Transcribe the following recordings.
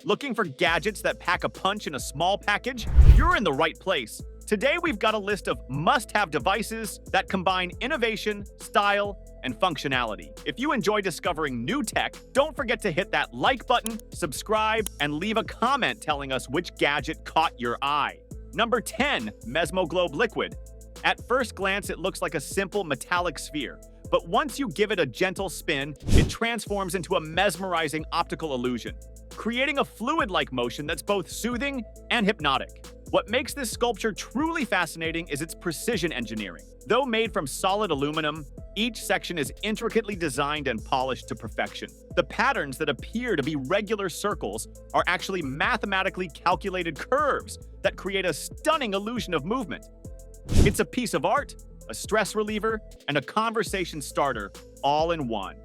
Looking for gadgets that pack a punch in a small package? You're in the right place. Today we've got a list of must-have devices that combine innovation, style, and functionality. If you enjoy discovering new tech, don't forget to hit that like button, subscribe, and leave a comment telling us which gadget caught your eye. Number 10, Mezmoglobe Liquid. At first glance, it looks like a simple metallic sphere, but once you give it a gentle spin, it transforms into a mesmerizing optical illusion, creating a fluid-like motion that's both soothing and hypnotic. What makes this sculpture truly fascinating is its precision engineering. Though made from solid aluminum, each section is intricately designed and polished to perfection. The patterns that appear to be regular circles are actually mathematically calculated curves that create a stunning illusion of movement. It's a piece of art, a stress reliever, and a conversation starter all in one.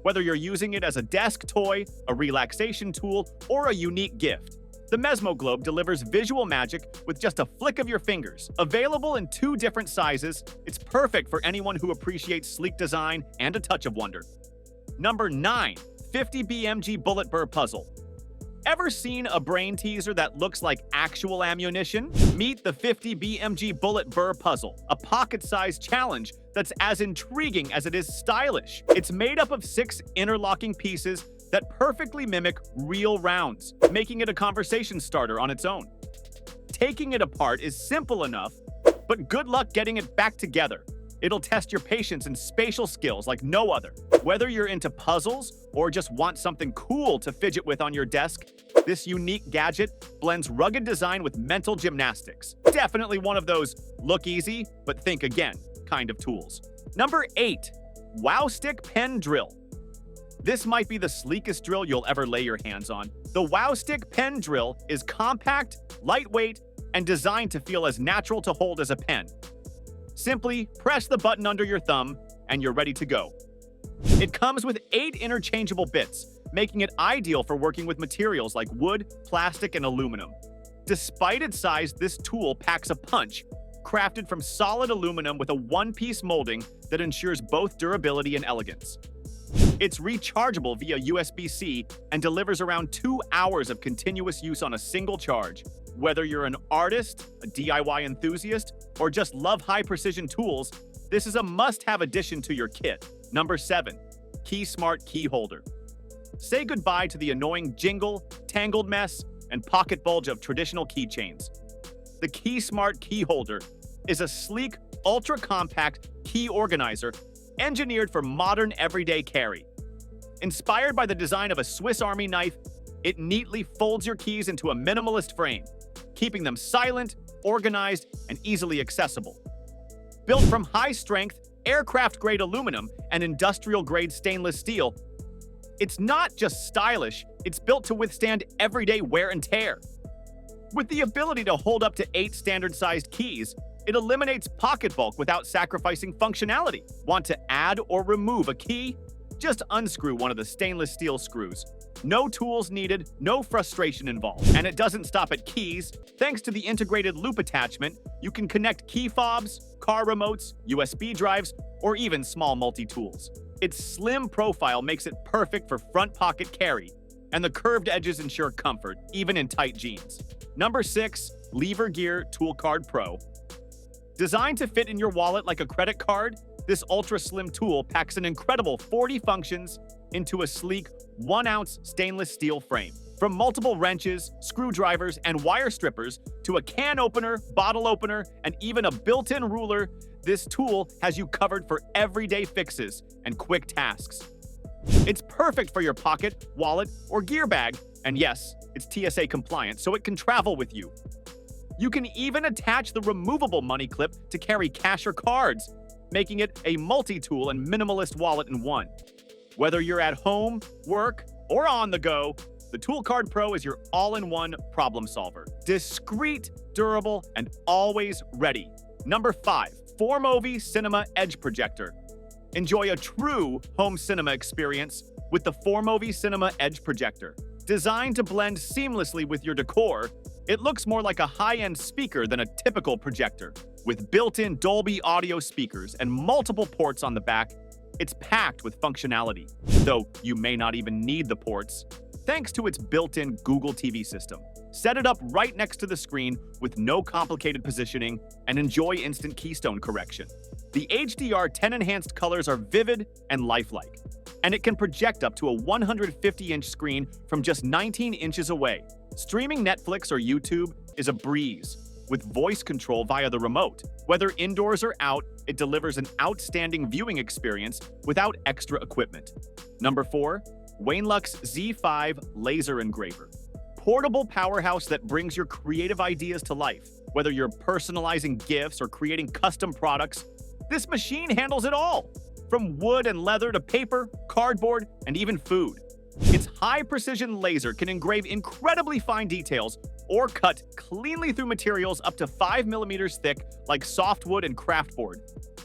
Whether you're using it as a desk toy, a relaxation tool, or a unique gift, the Mezmoglobe delivers visual magic with just a flick of your fingers. Available in 2 different sizes, it's perfect for anyone who appreciates sleek design and a touch of wonder. Number 9, 50 BMG Bullet Bur Puzzle. Ever seen a brain teaser that looks like actual ammunition? Meet the 50 BMG Bullet Bur Puzzle, a pocket-sized challenge that's as intriguing as it is stylish. It's made up of 6 interlocking pieces that perfectly mimic real rounds, making it a conversation starter on its own. Taking it apart is simple enough, but good luck getting it back together. It'll test your patience and spatial skills like no other. Whether you're into puzzles or just want something cool to fidget with on your desk, this unique gadget blends rugged design with mental gymnastics. Definitely one of those look easy, but think again kind of tools. Number 8, Wowstick Pen Drill. This might be the sleekest drill you'll ever lay your hands on. The Wowstick Pen Drill is compact, lightweight, and designed to feel as natural to hold as a pen. Simply press the button under your thumb, and you're ready to go. It comes with 8 interchangeable bits, making it ideal for working with materials like wood, plastic, and aluminum. Despite its size, this tool packs a punch, crafted from solid aluminum with a one-piece molding that ensures both durability and elegance. It's rechargeable via USB-C and delivers around 2 hours of continuous use on a single charge. Whether you're an artist, a DIY enthusiast, or just love high-precision tools, this is a must-have addition to your kit. Number 7, KeySmart Key Holder. Say goodbye to the annoying jingle, tangled mess, and pocket bulge of traditional keychains. The KeySmart Key Holder is a sleek, ultra-compact key organizer engineered for modern everyday carry. Inspired by the design of a Swiss Army knife, it neatly folds your keys into a minimalist frame, keeping them silent, organized, and easily accessible. Built from high-strength, aircraft-grade aluminum and industrial-grade stainless steel, it's not just stylish, it's built to withstand everyday wear and tear. With the ability to hold up to 8 standard-sized keys, it eliminates pocket bulk without sacrificing functionality. Want to add or remove a key? Just unscrew one of the stainless steel screws. No tools needed, no frustration involved. And it doesn't stop at keys. Thanks to the integrated loop attachment, you can connect key fobs, car remotes, USB drives, or even small multi-tools. Its slim profile makes it perfect for front pocket carry, and the curved edges ensure comfort, even in tight jeans. Number 6, Lever Gear Toolcard Pro. Designed to fit in your wallet like a credit card, this ultra-slim tool packs an incredible 40 functions into a sleek 1-ounce stainless steel frame. From multiple wrenches, screwdrivers, and wire strippers to a can opener, bottle opener, and even a built-in ruler, this tool has you covered for everyday fixes and quick tasks. It's perfect for your pocket, wallet, or gear bag, and yes, it's TSA compliant, so it can travel with you. You can even attach the removable money clip to carry cash or cards, making it a multi-tool and minimalist wallet in one. Whether you're at home, work, or on the go, the Toolcard Pro is your all-in-one problem solver. Discreet, durable, and always ready. Number 5, Formovie Cinema Edge Projector. Enjoy a true home cinema experience with the Formovie Cinema Edge Projector. Designed to blend seamlessly with your decor, it looks more like a high-end speaker than a typical projector. With built-in Dolby audio speakers and multiple ports on the back, it's packed with functionality. Though you may not even need the ports, thanks to its built-in Google TV system. Set it up right next to the screen with no complicated positioning and enjoy instant keystone correction. The HDR10 enhanced colors are vivid and lifelike, and it can project up to a 150-inch screen from just 19 inches away. Streaming Netflix or YouTube is a breeze, with voice control via the remote. Whether indoors or out, it delivers an outstanding viewing experience without extra equipment. Number 4. Waynlux Z5 Laser Engraver. Portable powerhouse that brings your creative ideas to life. Whether you're personalizing gifts or creating custom products, this machine handles it all. From wood and leather to paper, cardboard, and even food. Its high-precision laser can engrave incredibly fine details or cut cleanly through materials up to 5 millimeters thick like softwood and craftboard.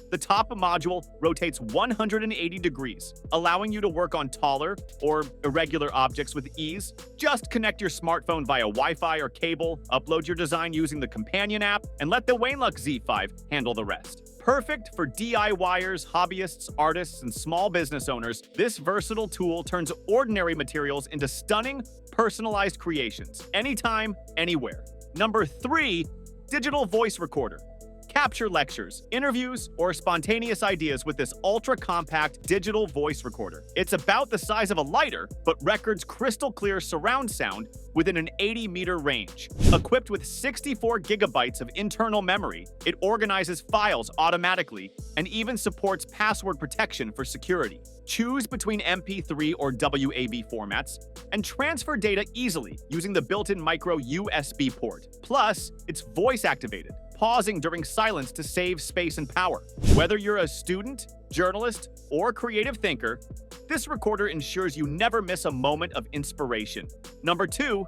The top module rotates 180 degrees, allowing you to work on taller or irregular objects with ease. Just connect your smartphone via Wi-Fi or cable, upload your design using the companion app, and let the Waylux Z5 handle the rest. Perfect for DIYers, hobbyists, artists, and small business owners, this versatile tool turns ordinary materials into stunning, personalized creations, anytime, anywhere. Number 3, digital voice recorder. Capture lectures, interviews, or spontaneous ideas with this ultra-compact digital voice recorder. It's about the size of a lighter, but records crystal-clear surround sound within an 80-meter range. Equipped with 64 gigabytes of internal memory, it organizes files automatically and even supports password protection for security. Choose between MP3 or WAV formats and transfer data easily using the built-in micro USB port. Plus, it's voice-activated, pausing during silence to save space and power. Whether you're a student, journalist, or creative thinker, this recorder ensures you never miss a moment of inspiration. Number 2,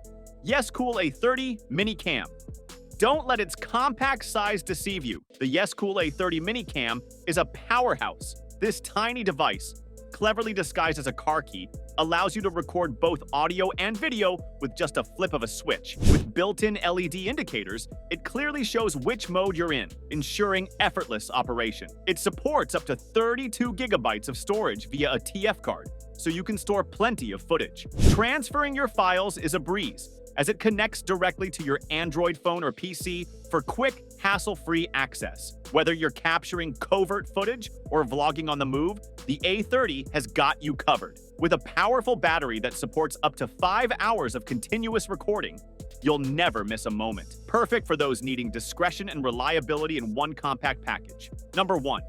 Yescool A30 Mini Cam. Don't let its compact size deceive you. The Yescool A30 Mini Cam is a powerhouse. This tiny device, cleverly disguised as a car key, allows you to record both audio and video with just a flip of a switch. With built-in LED indicators, it clearly shows which mode you're in, ensuring effortless operation. It supports up to 32 gigabytes of storage via a TF card, so you can store plenty of footage. Transferring your files is a breeze, as it connects directly to your Android phone or PC for quick, hassle-free access. Whether you're capturing covert footage or vlogging on the move, the A30 has got you covered. With a powerful battery that supports up to 5 hours of continuous recording, you'll never miss a moment. Perfect for those needing discretion and reliability in one compact package. Number 1.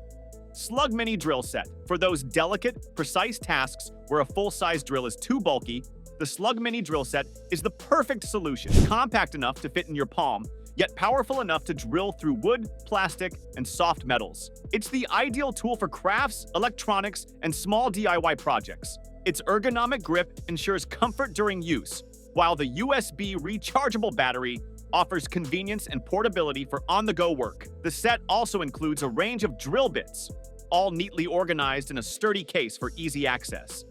Slugg Mini Drill Set. For those delicate, precise tasks where a full-size drill is too bulky, the Slugg Mini Drill Set is the perfect solution. Compact enough to fit in your palm, yet powerful enough to drill through wood, plastic, and soft metals. It's the ideal tool for crafts, electronics, and small DIY projects. Its ergonomic grip ensures comfort during use, while the USB rechargeable battery offers convenience and portability for on-the-go work. The set also includes a range of drill bits, all neatly organized in a sturdy case for easy access.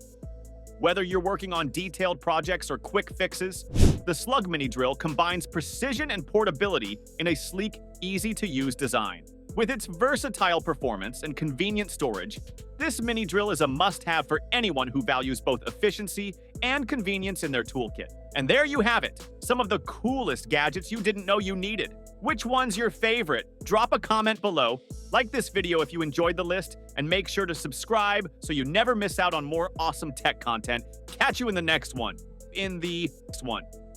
Whether you're working on detailed projects or quick fixes, the Slugg Mini Drill combines precision and portability in a sleek, easy-to-use design. With its versatile performance and convenient storage, this mini drill is a must-have for anyone who values both efficiency and convenience in their toolkit. And there you have it, some of the coolest gadgets you didn't know you needed. Which one's your favorite? Drop a comment below, like this video if you enjoyed the list, and make sure to subscribe so you never miss out on more awesome tech content. Catch you in the next one.